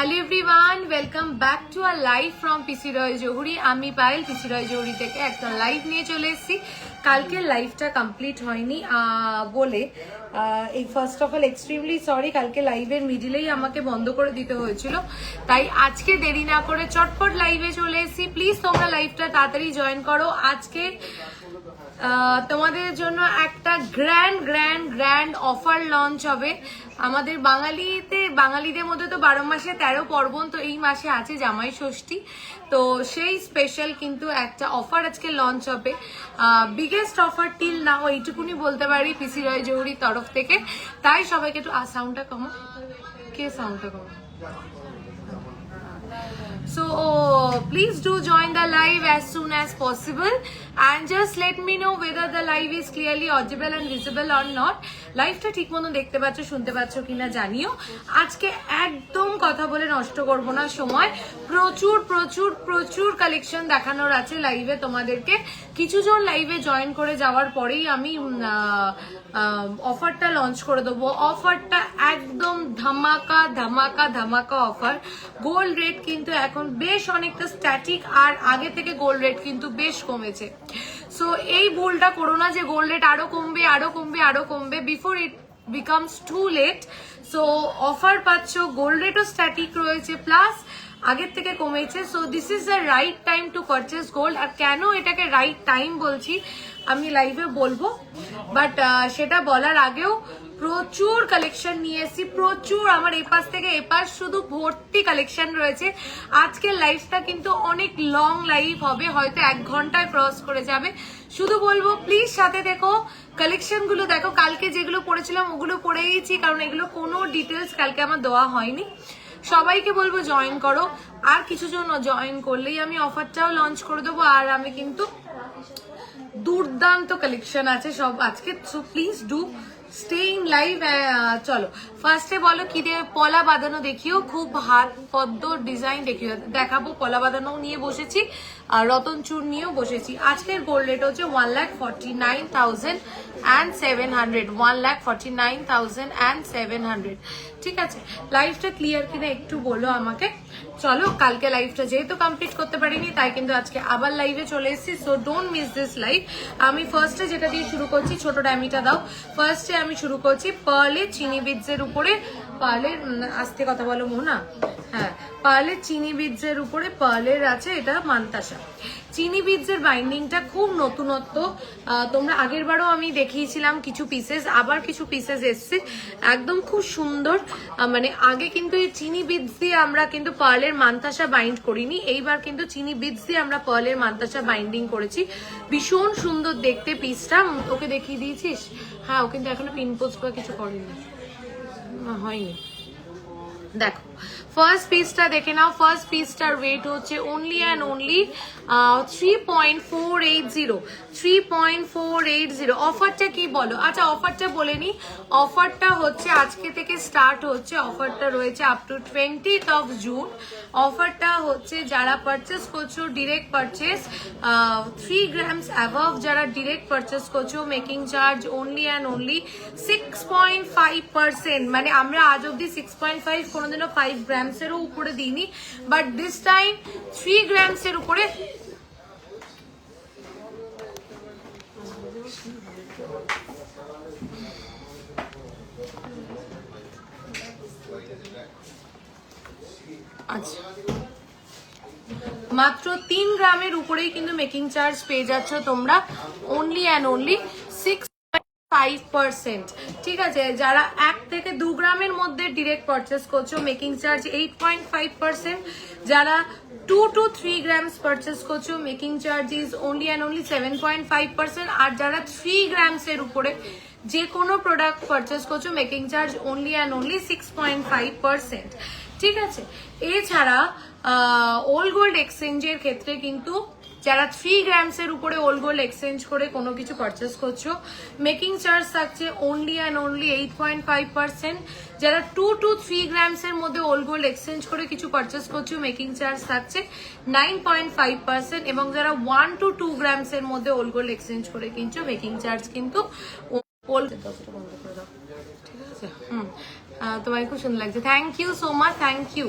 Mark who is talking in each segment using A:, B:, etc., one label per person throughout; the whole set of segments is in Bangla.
A: Hello everyone, welcome back to a live from PC Roy Johuri. আমি পায়েল পিসি রয় জহুরি থেকে একটা লাইভ নিয়ে চলে এসেছি। কালকের লাইভটা কমপ্লিট হয়নি বলে এই first of all extremely sorry, কালকে লাইভের মিডিলেই আমাকে বন্ধ করে দিতে হয়েছিল, তাই আজকে দেরি না করে চটপট লাইভে চলে এসেছি। প্লিজ তোমরা লাইভটা তাড়াতাড়ি জয়েন করো। আজকে তোমাদের জন্য একটা গ্র্যান্ড অফার লঞ্চ হবে। আমাদের বাঙালিদের মধ্যে তো 12 মাসে 13 পার্বণ, তো এই মাসে আছে জামাই ষষ্ঠী, তো সেই স্পেশাল কিন্তু একটা অফার আজকে লঞ্চ হবে। বিগেস্ট অফার টিল নাও, এইটুকুনি বলতে পারি পিসি রয় জহুরির তরফ থেকে। তাই সবাইকে একটু সাউন্ডটা কমো, সাউন্ডটা কমো। So please do join the live as soon as possible and just let me know whether the live is clearly audible and visible or not. লাইভটা ঠিক মতো দেখতে পাচ্ছ, শুনতে পাচ্ছ কিনা জানিও। আজকে একদম কথা বলে নষ্ট করব না সময়। প্রচুর প্রচুর প্রচুর কালেকশন দেখানোর আছে লাইভে তোমাদেরকে। কিছুজন লাইভে জয়েন করে যাওয়ার পরেই আমি অফারটা লঞ্চ করে দেবো। অফারটা একদম ধামাকা ধামাকা ধামাকা অফার। গোল্ড রেট কিন্তু এখন বেশ অনেকটা স্ট্যাটিক, আর আগে থেকে গোল্ড রেট কিন্তু বেশ কমেছে। সো এই ভুলটা করো না যে গোল্ড রেট আরো কমবে আরো কমবে আরো কমবে, before it becomes too late. So offer পাচ্ছ, গোল্ড রেটও স্ট্যাটিক রয়েছে, প্লাস আগের থেকে কমেছে। So this is the right time to purchase gold. আর কেন এটাকে রাইট টাইম বলছি আমি লাইভে বলবো, বাট সেটা বলার আগেও প্রচুর কালেকশন নিয়ে এসেছি, প্রচুর। আমার এপাশ থেকে এপাশ শুধু ভর্তি কালেকশন রয়েছে। আজকের লাইভটা কিন্তু অনেক লং লাইভ হবে, হয়তো 1 ঘন্টায় ক্রস করে যাবে। শুধু বলবো প্লিজ সাথে দেখো, কালেকশন গুলো দেখো। কালকে যেগুলো পড়েছিলাম ওগুলো পড়ে গেছি, কারণ এগুলো কোনো ডিটেলস কালকে আমার দেওয়া হয়নি। সবাইকে বলবো জয়েন করো, আর কিছু জন জয়েন করলেই আমি অফারটাও লঞ্চ করে দেবো। আর আমি কিন্তু দুর্দান্ত কালেকশন আছে সব আজকে, so please do stay in live. চলো ফার্স্টে বলো কি দিয়ে পলা বাঁধানো দেখিও, খুব হাত পদ্ম ডিজাইন দেখিও, দেখাবো। পলা বাঁধানো নিয়ে বসেছি আর রতন চূড় নিয়েও বসেছি। আজকের গোল্ড রেট হচ্ছে 1,49,700, 1,49,700। ঠিক আছে, লাইভটা ক্লিয়ার কিনা একটু বলো আমাকে। চলো, কালকে লাইভটা যেহেতু কমপ্লিট করতে পারিনি, তাই কিন্তু আজকে আবার লাইভে চলে এসেছি। So don't miss this live. আমি ফার্স্টে যেটা দিয়ে শুরু করছি, ছোট ডামিটা দাও। ফার্স্টে আমি শুরু করছি পার্লের চিনি বিটসের উপরে, পার্লের আস্তে কথা বলো মোনা, হ্যাঁ, পার্লের চিনি বিটসের উপরে পার্লের আছে এটা মান্তাসা। চিনি বিটসের বাইন্ডিংটা খুব নতুনত্ব। তোমরা আগের বারও আমি দেখিয়েছিলাম কিছু পিসেস, আবার কিছু পিসেস এসছে একদম খুব সুন্দর। মানে আগে কিন্তু এই চিনি বিটস দিয়ে আমরা কিন্তু পার্লের মান্তাসা বাইন্ড করিনি, এইবার কিন্তু চিনি বিটস দিয়ে আমরা পার্লের মান্তাসা বাইন্ডিং করেছি। ভীষণ সুন্দর দেখতে পিসটা। ওকে দেখিয়ে দিয়েছিস? হ্যাঁ, ও কিন্তু এখনো পিন পোস্ট বা কিছু করেনি, হয়নি। দেখো ফার্স্ট পিসটা দেখে নাও। ফার্স্ট পিসটার ওয়েট হচ্ছে অনলি অ্যান্ড অনলি 3.480। অফারটা কি বলো? আচ্ছা, অফারটা বলে নি। অফারটা হচ্ছে আজকে থেকে স্টার্ট হচ্ছে। অফারটা রয়েছে up to 20th of June। অফারটা হচ্ছে যারা পারচেস করছো ডিরেক্ট পারচেস 3 গ্রামস অ্যাবভ, যারা ডিরেক্ট পারচেস করছো making charge only and only 6.5%। মানে আমরা আজ অব্দি 6.5, কোনোদিনও 5 গ্রামসেরও উপরে দিইনি, বাট দিস টাইম 3 গ্রামসের উপরে। আচ্ছা, মাত্র 3 গ্রামের উপরেই কিন্তু মেকিং চার্জ পেয়ে যাচ্ছ তোমরা, অনলি অ্যান্ড অনলি 6.5%। ঠিক আছে, যারা 1 থেকে 2 গ্রামের মধ্যে ডিরেক্ট পারচেস করছো মেকিং চার্জ 8.5%। যারা 2 to 3 গ্রামস পারচেস করছো making charge is only and only 7.5%। আর যারা 3 গ্রামসের উপরে যে কোনো প্রোডাক্ট পারচেস করছো making charge only and only 6.5%। ঠিক আছে, এছাড়া ওল্ড গোল্ড এক্সচেঞ্জের ক্ষেত্রে কিন্তু যারা 3 গ্রামসের উপরে ওল্ড গোল্ড এক্সচেঞ্জ করে কোনো কিছু পারচেস করছো মেকিং চার্জ থাকছে অনলি অ্যান্ড অনলি 8.5%। যারা 2 to 3 গ্রামসের মধ্যে ওল্ড গোল্ড এক্সচেঞ্জ করে কিছু পারচেস করছো মেকিং চার্জ থাকছে 9.5%। এবং যারা 1 to 2 গ্রামসের মধ্যে ওল্ড গোল্ড এক্সচেঞ্জ করে কিনছো মেকিং চার্জ কিন্তু ঠিক আছে। তোমায় খুব সুন্দর লাগছে, thank you so much, thank you.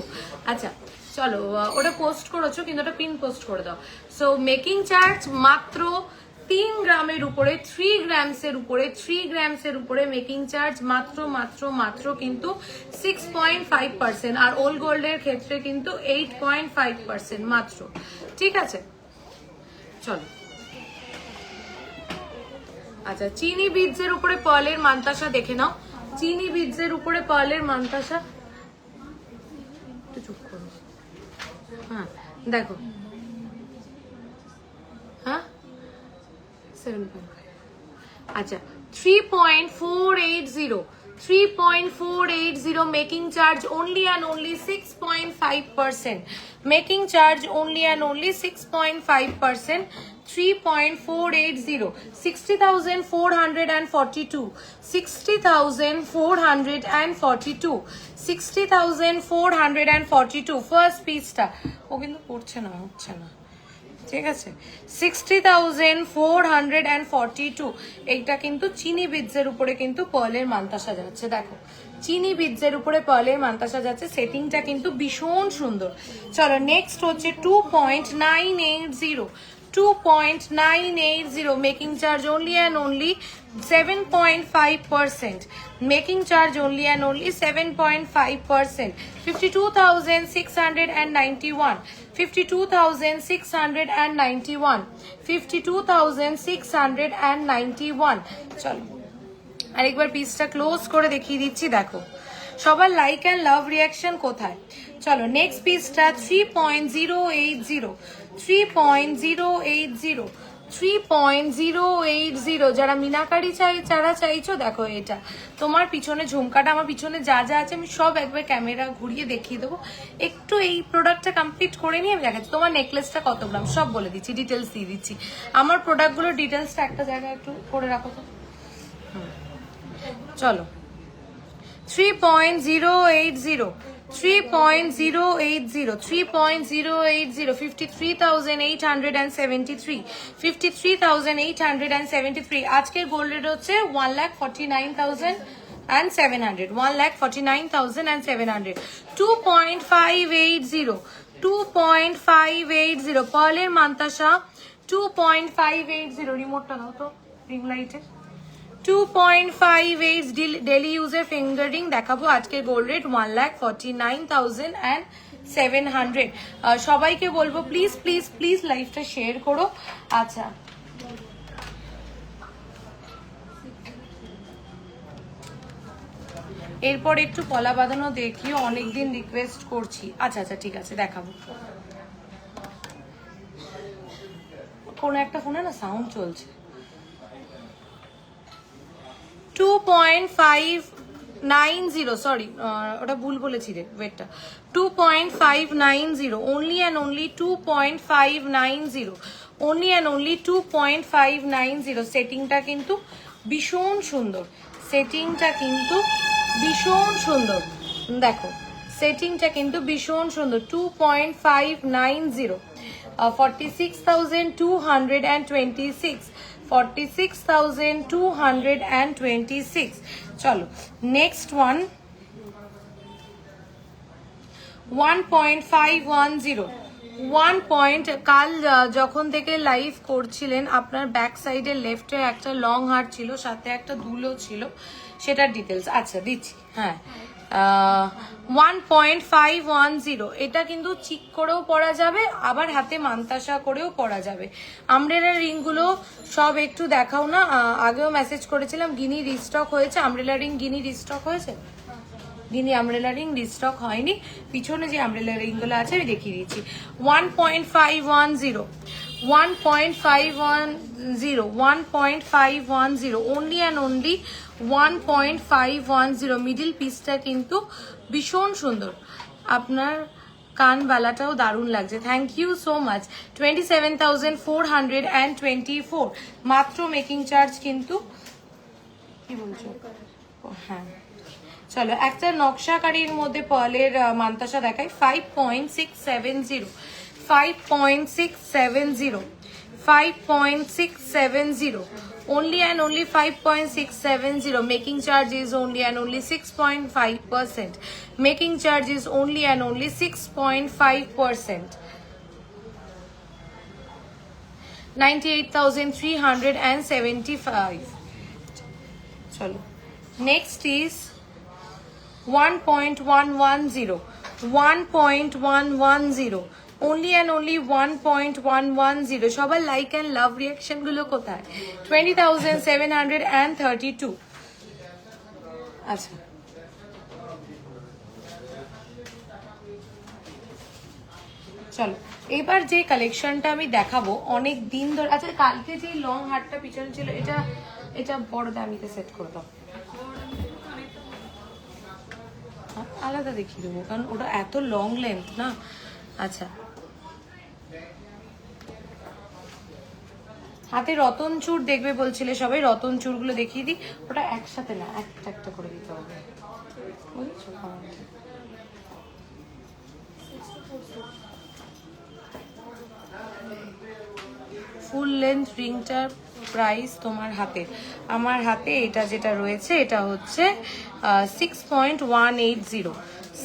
A: আচ্ছা চলো, ওটা পোস্ট করেছো কিন্তু ওটা পিন পোস্ট করে দাও। সো মেকিং চার্জ মাত্র 3 গ্রামের উপরে, 3 গ্রামসের উপরে, 3 গ্রামসের উপরে মেকিং চার্জ মাত্র মাত্র মাত্র কিন্তু 6.5%, আর ওল্ড গোল্ডের ক্ষেত্রে কিন্তু 8.5% মাত্র। ঠিক আছে চলো। আচ্ছা চিনি বিটসের উপরে পার্লের মান্তাসা দেখে নাও, চিনি বিটসের উপরে পার্লের মান্তাসা, একটু চুপ করো। হ্যাঁ দেখো, হ্যাঁ 7.5, আচ্ছা 3.480, 3.480 making charge only and only 6.5%, making charge only and only 6.5%, 3.480, 60,442, 60,442, 60,442 first পিসটা ও কিন্তু পড়ছে না, হচ্ছে না, ঠিক আছে 60,442। এইটা কিন্তু চিনি বিটসের উপরে কিন্তু পার্লের মান্তাসা যাচ্ছে, দেখো চিনি বিটসের উপরে পার্লের মান্তাসা যাচ্ছে, সেটিংটা কিন্তু ভীষণ সুন্দর। চলো নেক্সট হচ্ছে 2.980, 2.980 making charge only and only 7.5%, making charge only and only 7.5%, 52,691, 52,691, 52,691। চলো আরেকবার পিসটা ক্লোজ করে দেখিয়ে দিচ্ছি, দেখো সবার লাইক অ্যান্ড লাভ রিয়াকশন কোথায়। চলো নেক্সট পিসটা 3.080, 3.080, 3.080 যারা মিনাকারি যারা চাইছো, দেখো এটা তোমার পিছনে ঝুমকাটা, আমার পিছনে যা যা আছে আমি সব একবার ক্যামেরা ঘুরিয়ে দেখিয়ে দেবো। একটু এই প্রোডাক্টটা কমপ্লিট করে নিয়ে আমি দেখাচ্ছি। তোমার নেকলেসটা কত গ্রাম সব বলে দিচ্ছি, ডিটেলস দিয়ে দিচ্ছি। আমার প্রোডাক্টগুলোর ডিটেলসটা একটা জায়গায় একটু করে রাখো তো। চলো 3.080, 3.080, 3.080, 53,873, 53,873। আজকের গোল্ড রেট হচ্ছে 1,49,700, 1,49,700। 2.580, 2.580 পার্লের মান্তাসা, 2.580 রিমোটটা দাও তো রিং লাইটের, 2.58 ডেলি ইউজের ফিঙ্গারিং দেখাবো। আজকের গোল্ড রেট 1,49,700। সবাইকে বলবো প্লিজ প্লিজ প্লিজ লাইভটা শেয়ার করো। আচ্ছা এরপর একটু পলা বাঁধানো দেখিও, অনেকদিন রিকোয়েস্ট করছি। আচ্ছা আচ্ছা ঠিক আছে দেখাবো। কোন একটা ফোনে না সাউন্ড চলছে। 2.590, সরি ওটা ভুল বলেছি রে, ওয়েটটা 2.590, only and only 2.590, only and only 2.590। সেটিংটা কিন্তু ভীষণ সুন্দর, সেটিংটা কিন্তু ভীষণ সুন্দর, দেখো সেটিংটা কিন্তু ভীষণ সুন্দর। 2.590, 46,226, 46,226। চলো নেক্সট 1.510, 1 কাল যখন থেকে লাইভ করছিলেন আপনার ব্যাক সাইডে লেফটে একটা লং হার ছিল, সাথে একটা দুলও ছিল, সেটার ডিটেলস আচ্ছা দিচ্ছি। হ্যাঁ 1.510, এটা কিন্তু চিক করেও পরা যাবে, আবার হাতে মান্তাসা করেও পরা যাবে। আমব্রেলা রিংগুলো সব একটু দেখাও না, আগেও মেসেজ করেছিলাম গিনি রিস্টক হয়েছে, আমব্রেলা রিং গিনি রিস্টক হয়েছে, গিনি আমব্রেলা রিং রিস্টক হয়নি। পিছনে যে আমব্রেলা রিংগুলো আছে আমি দেখিয়ে দিচ্ছি। 1.510, 1.510, 1.510, only and only 1.510। মিডিল পিসটা কিন্তু ভীষণ সুন্দর, আপনার কানবালাটাও দারুণ লাগছে, থ্যাংক ইউ সো মাচ। 27,424 মাত্র মেকিং চার্জ কিন্তু, কি বলছো? হ্যাঁ চলো একটা নকশাকারীর মধ্যে পার্লের মান্তাসা দেখাই। 5.670, 5.670, 5.670. Only and only 5.670. Making charge is only and only 6.5%. Making charge is only and only 6.5%. 98,375. Chalo. Next is 1.110. 1.110. Only and only 1.110. সবার লাইক অ্যান্ড লাভ রিয়াকশন গুলো কোথায়? 20,732. আচ্ছা, চলো এবার যে কালেকশনটা আমি দেখাবো অনেক দিন ধরে। আচ্ছা, কালকে যে লং হারটা পিছনে ছিল, এটা এটা বড় দামিতে সেট করে দাও, আলাদা দেখিয়ে দেবো কারণ ওটা এত লং লেন্থ না। আচ্ছা, হাতে রতন চূড় দেখবে বলছিলে সবাই, রতন চূড়গুলো দেখিয়ে দিই। ওটা একসাথে না, একটা একটা করে দিতে হবে, বুঝেছো? ফুল লেন্থ রিংটার প্রাইস তোমার হাতে, আমার হাতে এটা যেটা রয়েছে এটা হচ্ছে 6.180।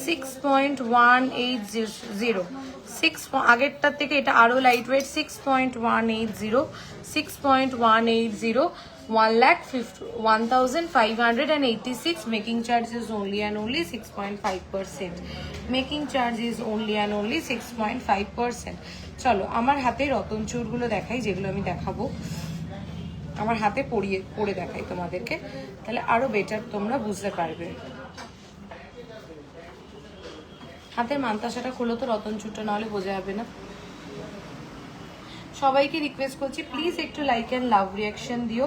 A: 6.180, আগেরটার থেকে এটা আরো light weight. 6.180, 6.180, 1,0586. Making charge is only and only 6.5%. Making charge is only and only 6.5%. চলো আমার হাতে রতন চূড়গুলো দেখাই, যেগুলো আমি দেখাবো আমার হাতে পরে দেখাই তোমাদেরকে, তাহলে আরো বেটার তোমরা বুঝতে পারবে। হাতের মান্তাসাটা খোলো তো, রতন চূড়টা নাহলে বোঝা যাবে না। সবাইকে রিকোয়েস্ট করছি প্লিজ একটু লাইক এন্ড লাভ রিয়াকশন দিও।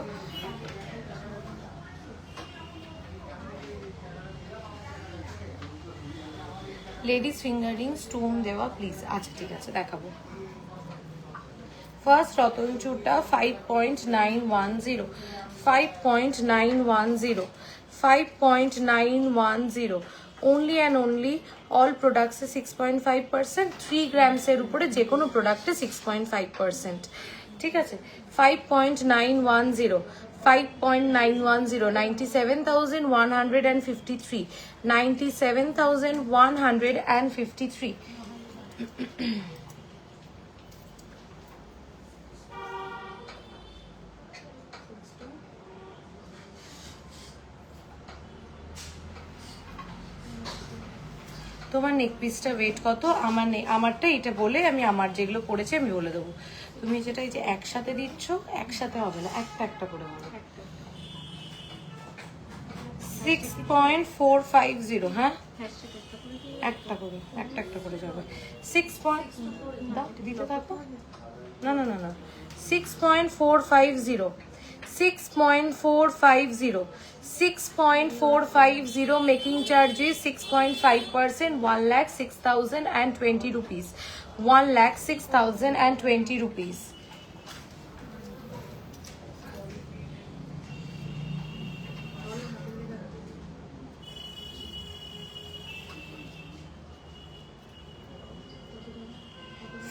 A: লেডিস ফিঙ্গারিং স্টোন দেওয়া প্লিজ। আচ্ছা ঠিক আছে, দেখাবো। First Ratan চূড়টা 5.910, 5.910, 5.910। only and only all products 6.5%, 3 grams এর উপরে যে কোনো প্রোডাক্টে 6.5%। ঠিক আছে, 5.910, 5.910, 97,153, 97,153। তোমার নেক পিসটা ওয়েট কত? আমারটা এটা বলে আমি আমার যেগুলো পড়েছে আমি বলে দেবো। তুমি যেটা এই যে একসাথে দিচ্ছ, একসাথে হবে না, একটা একটা করে বলো। 6.450, হ্যাঁ একটা করে, একটা একটা করে যাবে। 6 দিতে থাকো, না না না না, 6.450, 6.450, 6.450। making charge is 6.5%, 1,06,020 rupees, 1,06,020 rupees।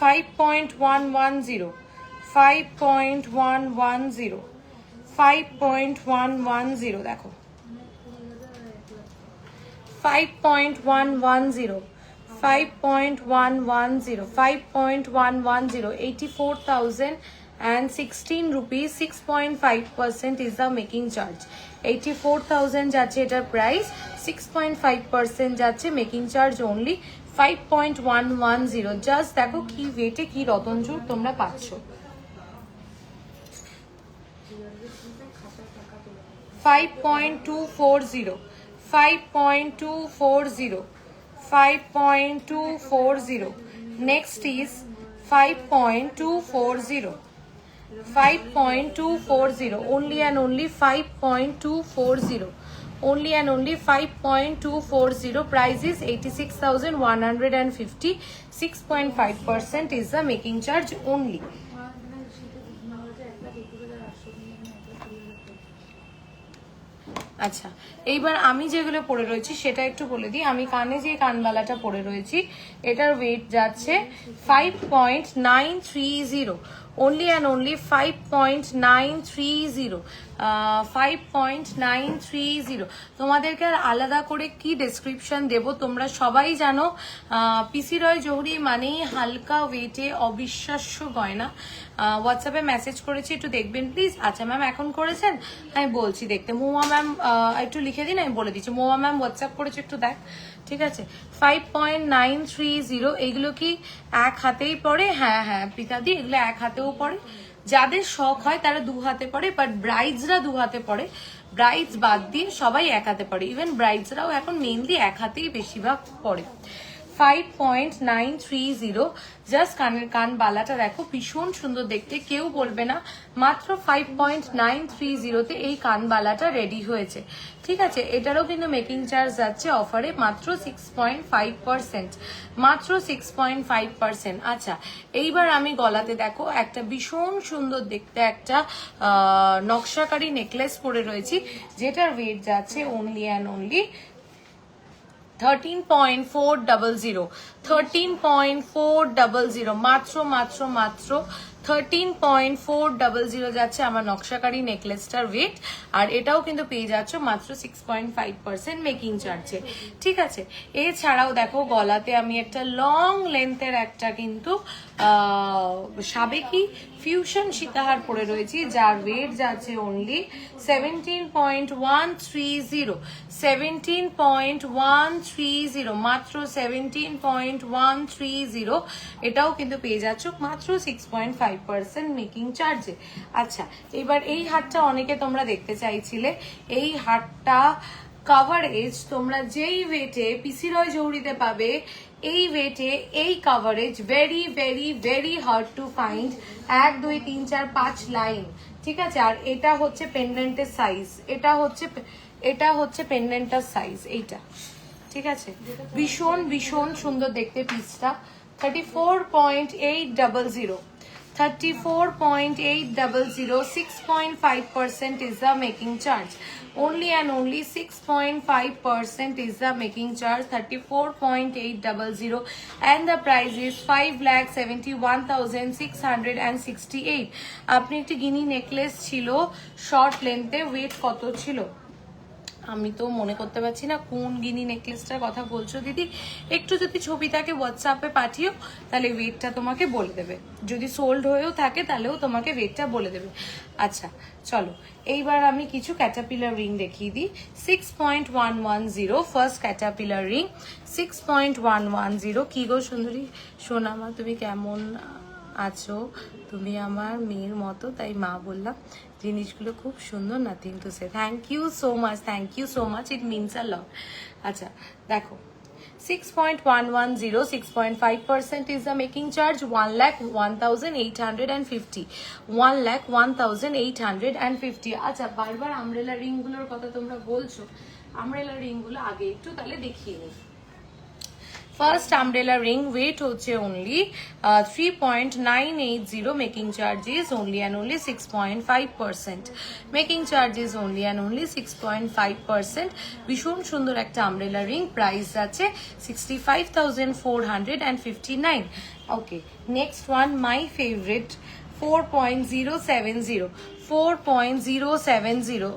A: Five point one one zero, 5.110, 5.110 দেখো, 5.110, 5.110, 5.110, 84,016 rupees, 6.5% is the making charge। 84,000 যাচ্ছে এটার প্রাইস, 6.5% যাচ্ছে মেকিং চার্জ অনলি 5.110। জাস্ট দেখো কি ওয়েটে কি রতনচূড় তোমরা পাচ্ছ। 5.240, 5.240, 5.240। next is 5.240, 5.240, only and only 5.240, only and only 5.240। price is 86,150, 6.5% is the making charge only। আচ্ছা, এইবার আমি যেগুলো পরে রয়েছি সেটা একটু বলে দিই। আমি কানে যে কানবালাটা পরে রয়েছি এটার ওয়েট যাচ্ছে 5.930, only and only 5.930 5.930 তোমাদেরকে আর আলাদা করে কি ডেসক্রিপশন দেব, তোমরা সবাই জানো পিসি রয় জহুরি মানেই হালকা ওয়েটে অবিশ্বাস্য গয়না। হোয়াটসঅ্যাপে মেসেজ করেছি, একটু দেখবেন প্লিজ। আচ্ছা ম্যাম এখন করেছেন, আমি বলছি দেখতে। মৌয়া ম্যাম একটু লিখে দিন, আমি বলে দিচ্ছি। মৌয়া ম্যাম হোয়াটসঅ্যাপ করেছে, একটু দেখ। ঠিক আছে, 5.930। এইগুলো কি এক হাতেই পড়ে? হ্যাঁ হ্যাঁ পিতাদি, এগুলো এক হাতেও পড়ে। যাদের শখ হয় তারা দু হাতে পড়ে, বাট ব্রাইডসরা দু হাতে পড়ে, ব্রাইডস বাদ দিয়ে সবাই এক হাতে পড়ে। ইভেন ব্রাইডসরাও এখন মেইনলি এক হাতেই বেশিরভাগ পড়ে। 5.930। জাস্ট কান বালাটা দেখো, ভীষণ সুন্দর দেখতে, কেউ বলবে না মাত্র 5.930 এই কান বালাটা রেডি হয়েছে। ঠিক আছে, এটারও কিন্তু মেকিং চার্জ যাচ্ছে অফারে মাত্র 6.5%, মাত্র 6.5%। আচ্ছা এইবার আমি গলাতে দেখো একটা ভীষণ সুন্দর দেখতে একটা নকশাকারী নেকলেস পরে রয়েছি, যেটার ওয়েট যাচ্ছে অনলি অ্যান্ড অনলি 13.400, 13.400, মাত্র মাত্র মাত্র 13.400 যাচ্ছে আমার নকশাকারী নেকলেসটার ওয়েট। আর এটাও কিন্তু পেয়ে যাচ্ছ মাত্র 6.5% মেকিং চার্জে। ঠিক আছে, এছাড়াও দেখো গলাতে আমি একটা লং লেন্থের একটা কিন্তু সাবেকি ফিউশন সীতাহার পরে রয়েছি, যার ওয়েট যাচ্ছে অনলি 17.130, 17.130, মাত্র 17.130। এটাও কিন্তু পেয়ে যাচ্ছ মাত্র 6.5% মেকিং চার্জে। আচ্ছা এবার এই হারটা অনেকে তোমরা দেখতে চাইছিলে, এই হারটা কাভারেজ তোমরা যেই ওয়েটে পিসি রয় জহুরিতে পাবে, এই ওয়েটে এই coverage very very very hard to find. 1 2 3 4 5 line. ঠিক আছে, আর এটা হচ্ছে পেন্ডেন্টের সাইজ, এটা হচ্ছে পেন্ডেন্টের সাইজ এইটা। ঠিক আছে, ভীষণ ভীষণ সুন্দর দেখতে পিসটা। 34.800, 34.800, 6.5% is the making charge. Only and only 6.5% is the making charge. 34.800 and the price is 5,71,668. আপনি একটি গিনি নেকলেস ছিল শর্ট লেন্থে, ওয়েট কত ছিল আমি তো মনে করতে পারছি না কোন গিনি নেকলেসটার কথা বলছো দিদি। একটু যদি ছবিটাকে হোয়াটসঅ্যাপে পাঠিও তাহলে ওয়েটটা তোমাকে বলে দেবে, যদি সোল্ড হয়েও থাকে তাহলেও তোমাকে ওয়েটটা বলে দেবে। আচ্ছা চলো এইবার আমি কিছু ক্যাটাপিলার রিং দেখিয়ে দিই। 6.110 ফার্স্ট ক্যাটাপিলার রিং, 6.110। কি গো সুন্দরী সোনামা, তুমি কেমন আছো? তুমি আমার মেয়ের মতো, তাই মা বললাম। জিনিসগুলো খুব সুন্দর, nothing to say. Thank you so much, thank you so much, it means a lot. আচ্ছা দেখো 6.110, 6.5% is the making charge. 1,01,850, 1,01,850। আচ্ছা বারবার আমব্রেলা রিং গুলোর কথা তোমরা বলছো, আমব্রেলা রিং গুলো আগে একটু তাহলে দেখিয়ে নিই। First umbrella ring weight হচ্ছে only 3.980, making charge is only and only 6.5%, making charge is only and only 6.5%। ভীষণ সুন্দর একটা umbrella ring, price আছে 65,459। Okay, next one my favorite 4.070, 4.070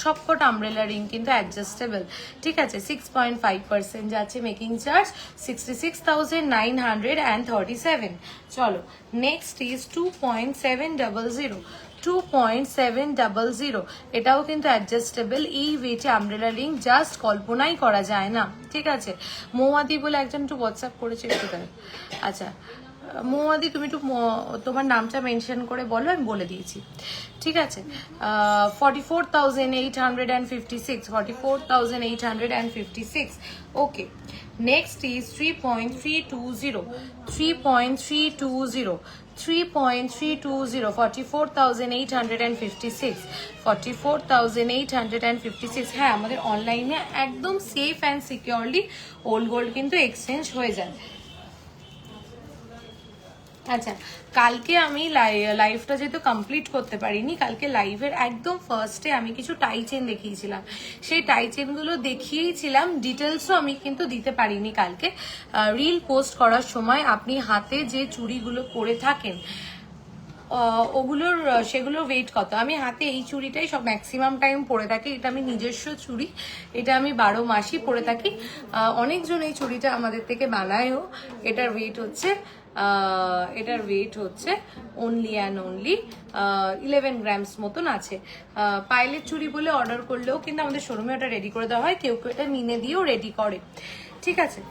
A: সবকটা আমব্রেলা রিং কিন্তু অ্যাডজাস্টেবল। ঠিক আছে, 6.5% যাচ্ছে মেকিং চার্জ, 66,937। চলো নেক্সট ইজ 2.700, 2.700। এটাও কিন্তু অ্যাডজাস্টেবল। এই ওয়েটে আমব্রেলা রিং জাস্ট কল্পনাই করা যায় না। ঠিক আছে, মৌয়াদি বলে একজন একটু হোয়াটসঅ্যাপ করেছে একটু। আচ্ছা মৌয়াদি তুমি একটু তোমার নামটা মেনশন করে বলো, আমি বলে দিয়েছি। ঠিক আছে, 44,856, 44,856। ওকে, নেক্সট ইজ 3.320, 3.320, 3.320, 44,856, 44,856। হ্যাঁ আমাদের অনলাইনে একদম safe and securely old gold কিন্তু এক্সচেঞ্জ হয়ে যায়। আচ্ছা কালকে আমি লাইভটা যেহেতু কমপ্লিট করতে পারিনি, কালকে লাইভের একদম ফার্স্টে আমি কিছু টাই চেন দেখিয়েছিলাম, সেই টাই চেনগুলো দেখিয়েছিলাম, ডিটেলসও আমি কিন্তু দিতে পারিনি কালকে রিল পোস্ট করার সময়। আপনি হাতে যে চুড়িগুলো পরে থাকেন ওগুলোর সেগুলোর ওয়েট কত। আমি হাতে এই চুড়িটাই সব ম্যাক্সিমাম টাইম পরে থাকি, এটা আমি নিজস্ব চুড়ি, এটা আমি 12 মাসই পরে থাকি। অনেকজন এই চুড়িটা আমাদের থেকে বানায়ও। এটার ওয়েট হচ্ছে অনলি অ্যান্ড অনলি 11 গ্রামস মতন আছে। পাইলের চুড়ি বলে অর্ডার করলেও কিন্তু আমাদের শোরুমে ওটা রেডি করে দেওয়া হয়, কেউ কেউ এটা মিনে দিয়েও রেডি করে, ঠিক আছে।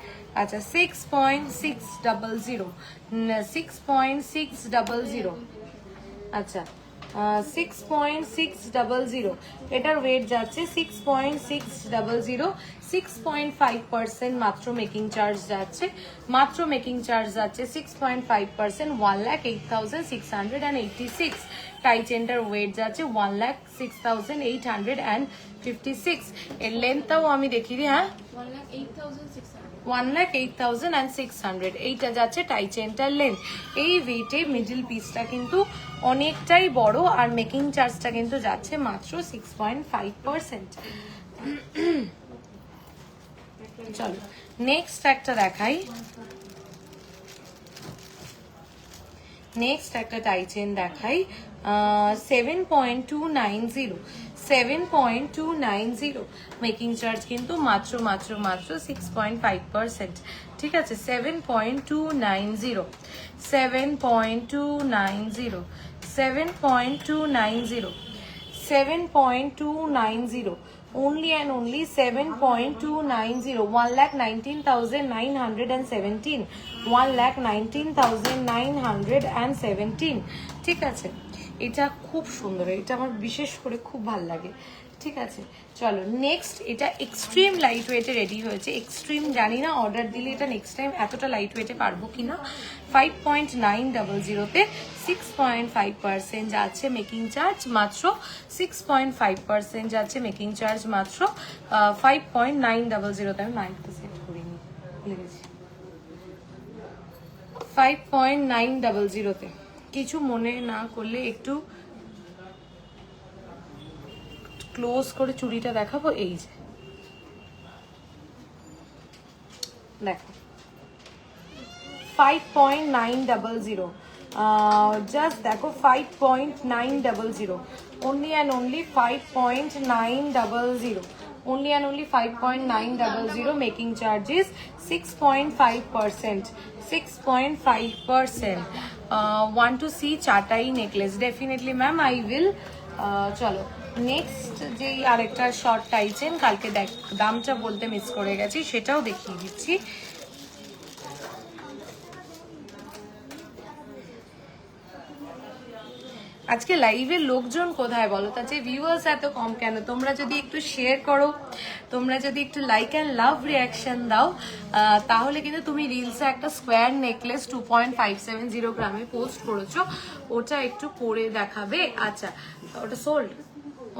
A: আচ্ছা 6.600, 6.600, আচ্ছা 6.600, এটার ওয়েট যাচ্ছে 6.600, 6.5% মাত্র মেকিং চার্জ যাচ্ছে, মাত্র মেকিং চার্জ যাচ্ছে 6.5%, 1,08,686। টাই চেনটার ওয়েট যাচ্ছে 1,06,856। এর লেন্থটাও আমি দেখিয়ে দিই, হ্যাঁ 1,08,600, এইটা যাচ্ছে টাই চেনটার লেন্থ। এই ওয়েটে মিডল পিসটা কিন্তু অনেকটাই বড়, আর মেকিং চার্জটা কিন্তু যাচ্ছে মাত্র 6.5%। চলো নেক্সট একটা দেখাই, নেক্সট একটা টাই চেন দেখাই, 7.290, 7.290 মেকিং চার্জ কিন্তু মাত্র 6.5%, ঠিক আছে। 7.290, 7.290, 7.290, 7.290, only and only 7.290, 1,19,917, 1,19,917, ঠিক আছে। এটা খুব সুন্দর, এটা আমার বিশেষ করে খুব ভালো লাগে, ঠিক আছে। চলো নেক্সট, এটা এক্সট্রিম লাইট ওয়েটে রেডি হয়েছে। এক্সট্রিম জানি না অর্ডার দিলে এটা নেক্সট টাইম এতটা লাইট ওয়েটে পারবো কিনা। 5.900-তে 6.5% যাচ্ছে মেকিং চার্জ মাত্র, 6.5% যাচ্ছে মেকিং চার্জ মাত্র 5.900-তে। আমি মাইকটা সেট করিনি, ভুলে গেছি। 5.900-তে কিছু মনে না করলে একটু ক্লোজ করে চুড়িটা দেখাবো। এই যে দেখো 5.900, জাস্ট দেখো 5.900, only and only 5.900, only and only 5.900, making charges 6.5%, 6.5%. Want to see Chatai necklace? Definitely ma'am, I will. চলো নেক্সট যেই আরেকটা শর্ট টাই চেন, কালকে দামটা বলতে মিস করে গেছি, সেটাও দেখিয়ে দিচ্ছি। আজকে লাইভের লোকজন কোথায় বলো তো, যে ভিউয়ার্স এত কম কেন? তোমরা যদি একটু শেয়ার করো, তোমরা যদি একটু লাইক অ্যান্ড লাভ রিয়াকশন দাও, তাহলে কিন্তু তুমি রিলসে একটা স্কোয়ার নেকলেস 2.570 গ্রামে পোস্ট করেছো, ওটা একটু পরে দেখাবে। আচ্ছা ওটা সোল্ড,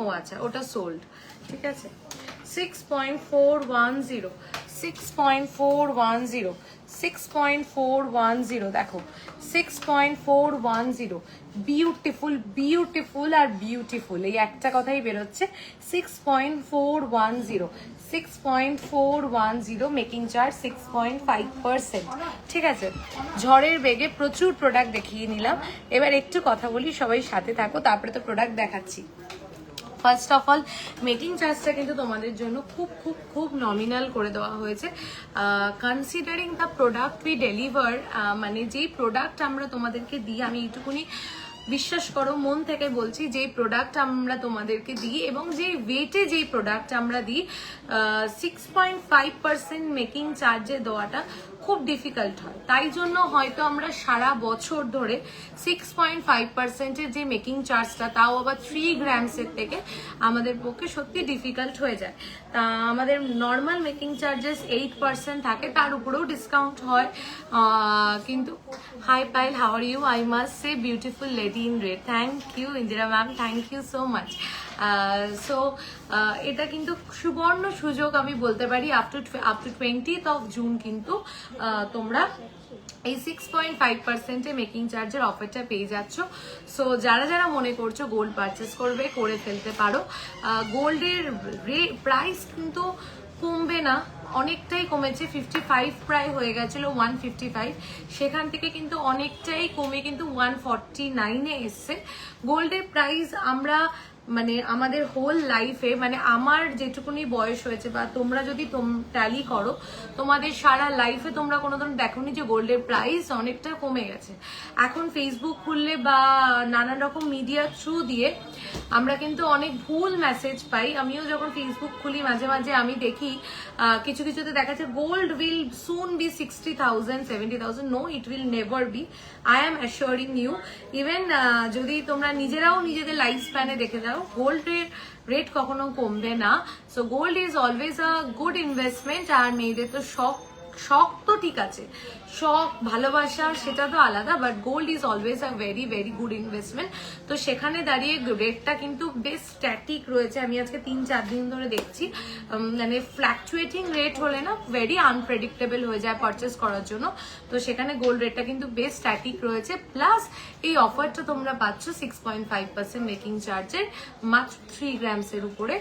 A: ও আচ্ছা ওটা সোল্ড, ঠিক আছে। 6.410, 6.410, 6.410, দেখো 6.410, বিউটিফুল বিউটিফুল আর বিউটিফুল, এই একটা কথাই বেরোচ্ছে। 6.410, 6.410, মেকিং চার্জ 6.5%, ঠিক আছে। ঝড়ের বেগে প্রচুর প্রোডাক্ট দেখিয়ে নিলাম, এবার একটু কথা বলি, সবাই সাথে থাকো, তারপরে তো প্রোডাক্ট দেখাচ্ছি। ফার্স্ট অফ অল মেকিং চার্জটা কিন্তু তোমাদের জন্য খুব খুব খুব নমিনাল করে দেওয়া হয়েছে, considering the product we deliver. মানে যেই প্রোডাক্ট আমরা তোমাদেরকে দিই, আমি এইটুকুনি বিশ্বাস করো মন থেকে বলছি, যেই প্রোডাক্ট আমরা তোমাদেরকে দিই এবং যেই ওয়েটে যেই প্রোডাক্ট আমরা দিই, 6.5% মেকিং চার্জে দেওয়াটা খুব ডিফিকাল্ট হয়। তাই জন্য হয়তো আমরা সারা বছর ধরে 6.5%-এর যে মেকিং চার্জটা, তাও আবার 3 গ্রামসের থেকে আমাদের পক্ষে সত্যি ডিফিকাল্ট হয়ে যায়। তা আমাদের নর্মাল মেকিং চার্জেস 8% থাকে, তার উপরেও ডিসকাউন্ট হয়। কিন্তু hi Payel, how are you? I must say beautiful lady in red. Thank you Indira ma'am, thank you so much. So এটা কিন্তু সুবর্ণ সুযোগ আমি বলতে পারি, up to 20th of June কিন্তু তোমরা এই 6.5%-এ মেকিং চার্জের অফারটা পেয়ে যাচ্ছ। সো যারা যারা মনে করছো গোল্ড পারচেস করবে, করে ফেলতে পারো। গোল্ডের প্রাইস কিন্তু কমবে না, অনেকটাই কমেছে, 55 প্রায় হয়ে গেছিল 155, সেখান থেকে কিন্তু অনেকটাই কমে কিন্তু 149-এ এসছে। গোল্ডের প্রাইস আমরা মানে আমাদের হোল লাইফে, মানে আমার যেটুকুনি বয়স হয়েছে বা তোমরা যদি ট্যালি করো তোমাদের সারা লাইফে তোমরা কোনোদিন দেখোনি যে গোল্ডের প্রাইস অনেকটা কমে গেছে। এখন ফেসবুক খুললে বা নানান রকম মিডিয়া থ্রু দিয়ে আমরা কিন্তু অনেক ভুল মেসেজ পাই। আমিও যখন ফেসবুক খুলি মাঝে মাঝে আমি দেখি কিছু কিছুতে দেখাচ্ছে gold will soon be 60,000 70,000। No, it will never be. I am assuring you. Even যদি তোমরা নিজেরাও নিজেদের লাইফ স্প্যানে দেখে দাও, গোল্ডের রেট কখনো কমবে না। So gold is always a good investment. আর মেয়েদের তো শখ তো ঠিক আছে, শখ ভালোবাসা সেটা তো আলাদা, but gold is always a very very good investment. তো সেখানে দাঁড়িয়ে রেটটা কিন্তু বেশ স্ট্যাটিক রয়েছে। আমি আজকে 3-4 দিন ধরে দেখছি, মানে ফ্ল্যাকচুয়েটিং রেট হলে না ভেরি আনপ্রেডিক্টেবল হয়ে যায় পারচেস করার জন্য। তো সেখানে গোল্ড রেটটা কিন্তু বেশ স্ট্যাটিক রয়েছে। প্লাস এই অফারটা তোমরা পাচ্ছ 6.5% মেকিং চার্জের মাত্র 3 গ্রামসের উপরে।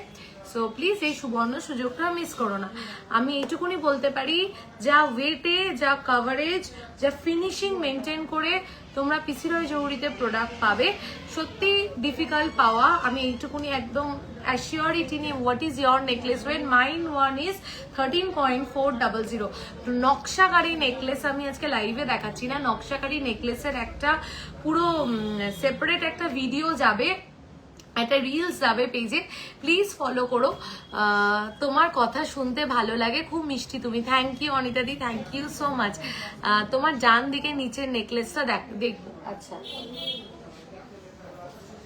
A: সো প্লিজ এই সুবর্ণ সুযোগটা মিস করো না। আমি এইটুকুনি বলতে পারি, যা ওয়েটে, যা কভারেজ, যা ফিনিশিং মেনটেন করে তোমরা পিসিরয় জৌহরিতে প্রোডাক্ট পাবে, সত্যি ডিফিকাল্ট পাওয়া। আমি এইটুকুনি একদম অ্যাসিওরিটি নিয়ে, what is your necklace weight? Mine one is 13.400। নকশাকারী নেকলেস আমি আজকে লাইভে দেখাচ্ছি না, নকশাকারী নেকলেসের একটা পুরো সেপারেট একটা ভিডিও যাবে, একটা রিলস যাবে পেজে, প্লিজ ফলো করো। তোমার কথা শুনতে ভালো লাগে, খুব মিষ্টি তুমি। থ্যাংক ইউ অনিতা দি, থ্যাংক ইউ সো মাচ। তোমার ডান দিকে নিচের নেকলেসটা দেখবো। আচ্ছা,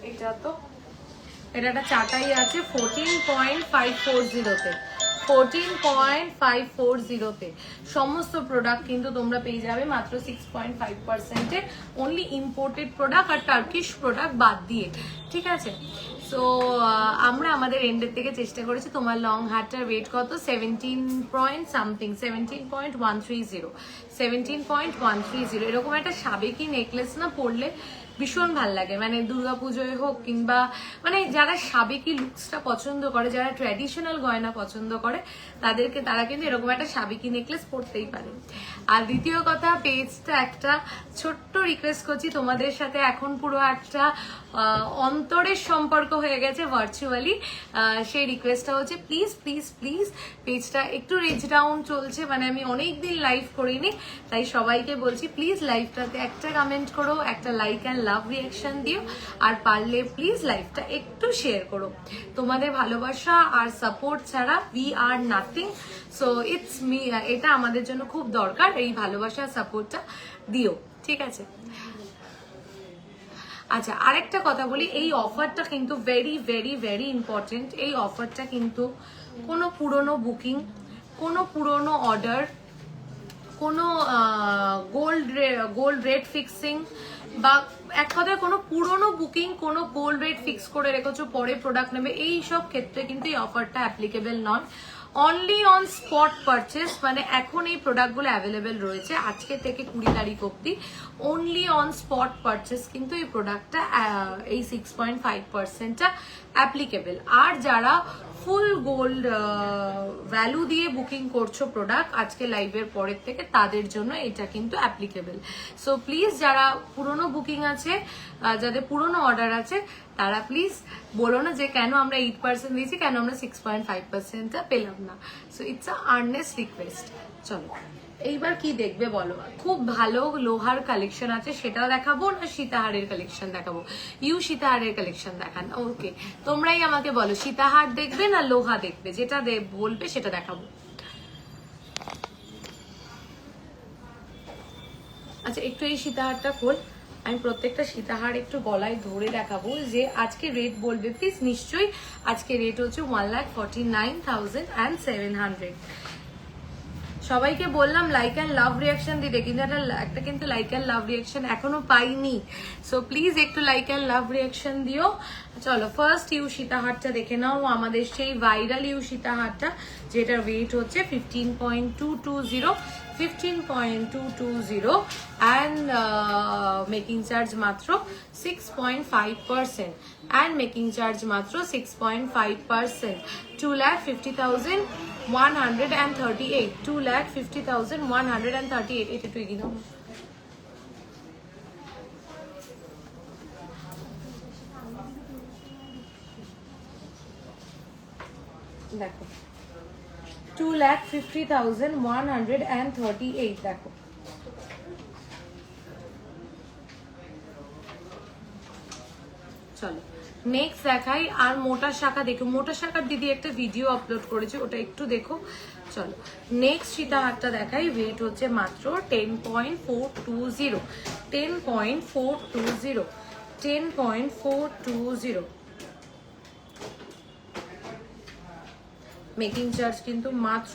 A: এটা তো এটা একটা চাটাই আছে 14.540-তে, 14.540-তে। সমস্ত প্রোডাক্ট কিন্তু তোমরা পেয়ে যাবে মাত্র 6.5%-এ, অনলি ইম্পোর্টেড প্রোডাক্ট আর টার্কিশ প্রোডাক্ট বাদ দিয়ে, ঠিক আছে? সো আমরা আমাদের এন্ডের থেকে চেষ্টা করেছি। তোমার লং হারটার ওয়েট কত? 17.130, এরকম একটা সাবেকি নেকলেস না পরলে ভীষণ ভাল লাগে। মানে দুর্গাপুজোয় হোক কিংবা মানে যারা সাবেকি লুকসটা পছন্দ করে, যারা ট্র্যাডিশনাল গয়না পছন্দ করে, তারা কিন্তু এরকম একটা সাবেকি নেকলেস পরতেই পারে। আর দ্বিতীয় কথা, পেজটা একটা ছোট্ট রিকোয়েস্ট করছি তোমাদের সাথে, এখন পুরো একটা অন্তরের সম্পর্ক হয়ে গেছে ভার্চুয়ালি। সেই রিকোয়েস্টটা হচ্ছে প্লিজ প্লিজ প্লিজ পেজটা একটু রিচ ডাউন চলছে, মানে আমি অনেকদিন লাইভ করিনি, তাই সবাইকে বলছি প্লিজ লাইভটাতে একটা কমেন্ট করো, একটা লাইক অ্যান্ড লাভ রিয়াকশন দিও, আর পারলে প্লিজ লাইভটা একটু শেয়ার করো। তোমাদের ভালোবাসা আর সাপোর্ট ছাড়া we are nothing. So it's me, এটা আমাদের জন্য খুব দরকার, এই ভালোবাসা সাপোর্টটা দিও, ঠিক আছে? আচ্ছা, আরেকটা কথা বলি, এই অফারটা কিন্তু ভেরি ভেরি ভেরি ইম্পর্টেন্ট। এই অফারটা কিন্তু কোনো পুরনো বুকিং, কোনো পুরনো অর্ডার, কোনো গোল্ড রেট ফিক্সিং বা এক কথায় কোনো পুরনো বুকিং, কোনো গোল্ড রেট ফিক্স করে রেখেছো পরে প্রোডাক্ট নেবে, এই সব ক্ষেত্রে কিন্তু এই অফারটা অ্যাপ্লিকেবল নয়। অনলি অন স্পট পারচেস, মানে এখন এই প্রোডাক্টগুলো অ্যাভেলেবেল রয়েছে আজকে থেকে 20 তারিখ অব্দি। অনলি অন স্পট পারচেস কিন্তু এই প্রোডাক্টটা, এই 6.5%টা অ্যাপ্লিকেবল। আর যারা ফুল গোল্ড ভ্যালু দিয়ে বুকিং করছো প্রোডাক্ট আজকে লাইভের পরের থেকে, তাদের জন্য এটা কিন্তু অ্যাপ্লিকেবল। সো প্লিজ যারা পুরনো বুকিং আছে, যাদের পুরনো অর্ডার আছে, তারা প্লিজ বলো না যে কেন আমরা 8% দিয়েছি, কেন আমরা 6.5%টা পেলাম না। So it's a Ernst request. চলো এইবার কি দেখবে বলো? খুব ভালো লোহার কালেকশন আছে, সেটাও দেখাবো না সীতাহারের কালেকশন দেখাবো? ইউ সীতাহারের কালেকশন দেখান। ওকে, তোমরাই আমাকে বলো সীতাহার দেখবে না লোহা দেখবে, যেটা বলবে সেটা দেখাবো। আচ্ছা, একটু এই সীতাহারটা খোল, আমি প্রত্যেকটা সীতাহার একটু গলায় ধরে দেখাবো যে আজকে রেট বলবে প্লিজ। নিশ্চয়ই আজকে রেট হচ্ছে 1,49,700। সবাইকে বললাম লাইক অ্যান্ড লাভ রিয়াকশন দিতে, কিন্তু একটা কিন্তু লাইক অ্যান্ড লাভ রিয়াকশন এখনো পাইনি। সো প্লিজ একটু লাইক অ্যান্ড লাভ রিয়াকশন দিও। চলো ফার্স্ট ইউ সীতাহারটা দেখে নাও, আমাদের সেই ভাইরাল ইউ সীতাহারটা, যেটার ওয়েট হচ্ছে 15.220, 15.220 and making charge matro 6.5% and making charge matro 6.5%. 2,50,138. 2,50,138. এটা তুই কি দাও? দেখো 2,50,138 দেখো। চলো নেক্সট দেখাই। আর মোটা শাখা দেখো, মোটা শাখার দিদি একটা ভিডিও আপলোড করেছে, ওটা একটু দেখো। চলো নেক্সট সীতাহারটা দেখাই। ওয়েট হচ্ছে মাত্র 10.420, 10.420, 10.420। মেকিং চার্জ কিন্তু মাত্র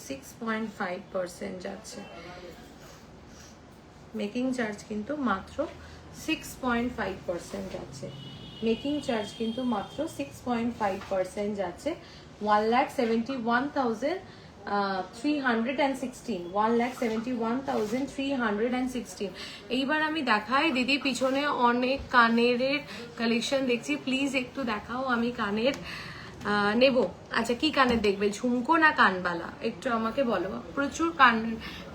A: 6.5% যাচ্ছে। মেকিং চার্জ কিন্তু মাত্র 6.5% যাচ্ছে। মেকিং চার্জ কিন্তু মাত্র 6.5% যাচ্ছে। 1,71,316, 1,71,316। এইবার আমি দেখাই দিদি, পিছনে অনেক কানের কালেকশন দেখছি, প্লিজ একটু দেখাও। আমি কানের নেব। আচ্ছা কি কানের দেখবে, ঝুমকো না কানবালা, একটু আমাকে বলো। প্রচুর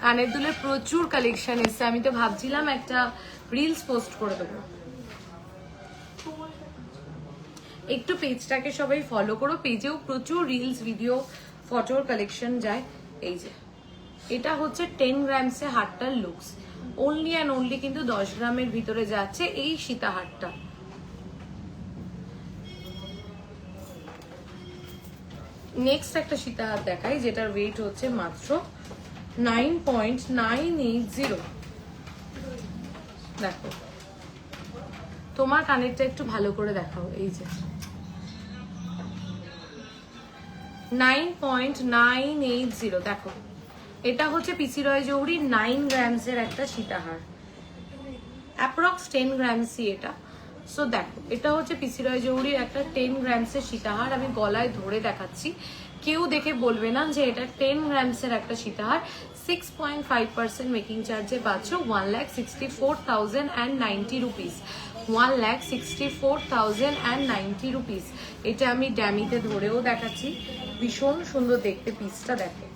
A: কানের দুলের প্রচুর কালেকশন এসছে। আমি তো ভাবছিলাম একটা রিলস পোস্ট করে দেবো। একটু পেজটাকে সবাই ফলো করো, পেজেও প্রচুর রিলস, ভিডিও, ফটোর কালেকশন যায়। এই যে এটা হচ্ছে 10 গ্রামসে হারটার লুকস, অনলি অ্যান্ড অনলি কিন্তু 10 গ্রামের ভিতরে যাচ্ছে এই সীতাহারটা। নেক্সট একটা সীতাহার দেখাই, যেটার ওয়েট হচ্ছে মাত্র 9.980। দেখো তোমার কানেরটা একটু ভালো করে দেখাও। এই যে 9.980 দেখো, এটা হচ্ছে পিসি রয় জৌহরি 9 গ্রামসের একটা সীতাহার, অ্যাপ্রক্স 10 গ্রামসই এটা। সো দেখো এটা হচ্ছে পিসি রয় জৌহরির একটা 10 গ্রামসের সীতাহার। আমি গলায় ধরে দেখাচ্ছি, কেউ দেখে বলবে না যে এটা 10 গ্রামসের একটা সীতাহার। 6.5% মেকিং চার্জে পাচ্ছ 1,64,090 রুপিস, 1,64,090 রুপিস। এটা আমি ড্যামিতে ধরেও দেখাচ্ছি, ভীষণ সুন্দর দেখতে পিসটা। দেখো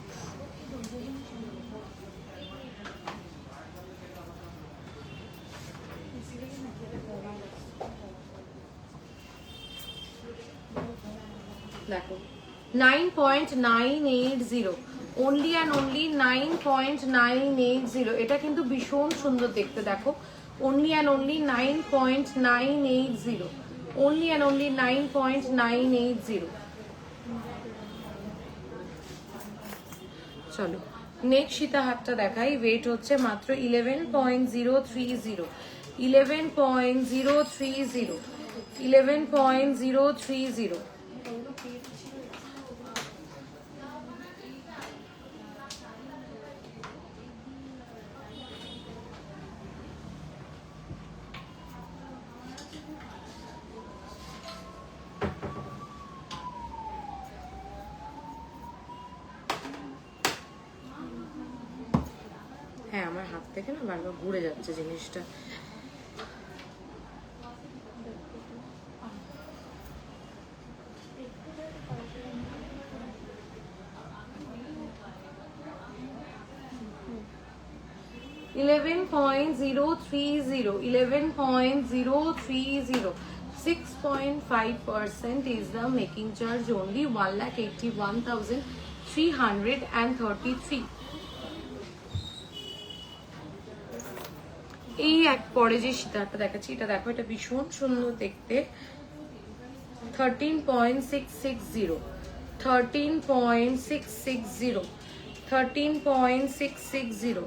A: দেখো 9.980, only and only 9.980। এটা কিন্তু ভীষণ সুন্দর দেখতে। দেখো only and only 9.980, only and only 9.980। চলো নেক্সট সীতাহারটা দেখাই। ওয়েট হচ্ছে মাত্র 11.030, 11.030, 11.030। হ্যাঁ আমার হাত থেকে না বারবার ঘুরে যাচ্ছে জিনিসটা। $11.030, 11.030, 6.5% is the making charge only, 1,81,333। এই এক পরে যে সীতাহারটা দেখাচ্ছি, এটা দেখো, এটা ভীষণ সুন্দর দেখতে। 13.660, 13.660, 13.660,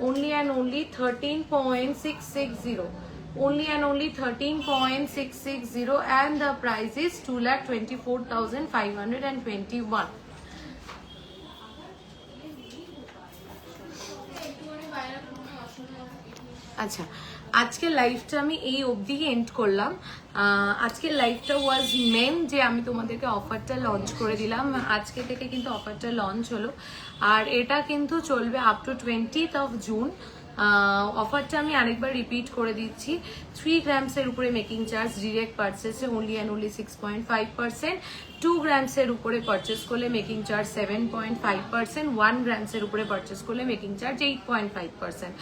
A: only and only 13.660, only and only 13.660, and the price is 2,24,521। আচ্ছা আজকে লাইভটা আমি এই অবধি এন্ড করলাম। আজকের লাইভটা ওয়াজ মেন যে আমি তোমাদেরকে অফারটা লঞ্চ করে দিলাম। আজকে থেকে কিন্তু অফারটা লঞ্চ হলো, আর এটা কিন্তু চলবে up to 20th of June. অফারটা আমি আরেকবার রিপিট করে দিচ্ছি। 3 গ্রামসের উপরে মেকিং চার্জ ডিরেক্ট পারচেসে অনলি অ্যান্ড অনলি 6.5%, 2 গ্রামসের উপরে পারচেস করলে মেকিং চার্জ 7.5%, 1 গ্রামসের উপরে পারচেস করলে মেকিং চার্জ 8.5%।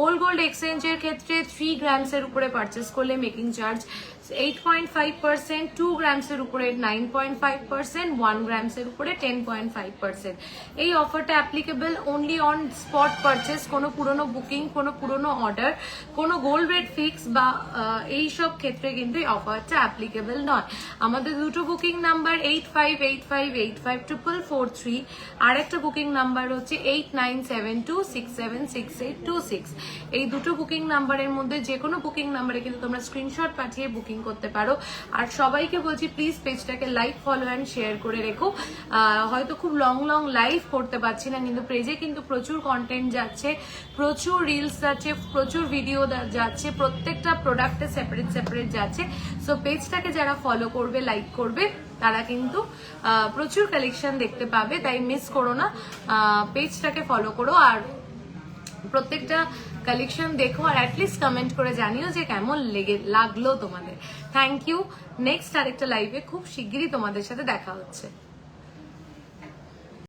A: ওল্ড গোল্ড এক্সচেঞ্জের ক্ষেত্রে 3 গ্রামসের উপরে পারচেস করলে মেকিং চার্জ 8.5%, 2 গ্রামসের উপরে 9.5%, 1 গ্রামসের উপরে 10.5%। এই অফারটা applicable only on spot purchase, কোনো পুরনো বুকিং, কোনো পুরনো অর্ডার, কোনো গোল্ড রেট ফিক্স বা এই সব ক্ষেত্রে কিন্তু এই অফারটা অ্যাপ্লিকেবল নয়। আমাদের দুটো বুকিং নাম্বার 8585854443, আর একটা বুকিং নাম্বার হচ্ছে 8972676826। এই দুটো বুকিং নাম্বারের মধ্যে যে কোনো বুকিং নাম্বারে কিন্তু তোমরা স্ক্রিনশট পাঠিয়ে বুকিং করতে পারো। আর সবাইকে বলছি প্লিজ পেজটাকে লাইক, ফলো অ্যান্ড শেয়ার করে রেখো। হয়তো খুব লং লাইভ করতে পারছি না, কিন্তু পেজে কিন্তু প্রচুর কন্টেন্ট যাচ্ছে, প্রচুর রিলস যাচ্ছে, প্রচুর ভিডিও যাচ্ছে, প্রত্যেকটা প্রোডাক্টে সেপারেট যাচ্ছে। সো পেজটাকে যারা ফলো করবে, লাইক করবে, তারা কিন্তু প্রচুর কালেকশন দেখতে পাবে। তাই মিস করো না, পেজটাকে ফলো করো আর প্রত্যেকটা কালেকশন দেখো, আর অ্যাটলিস্ট কমেন্ট করে জানিও যে কেমন লাগলো তোমাদের। Thank you. নেক্সট আরেকটা লাইভে খুব শিগগিরই তোমাদের সাথে দেখা হচ্ছে।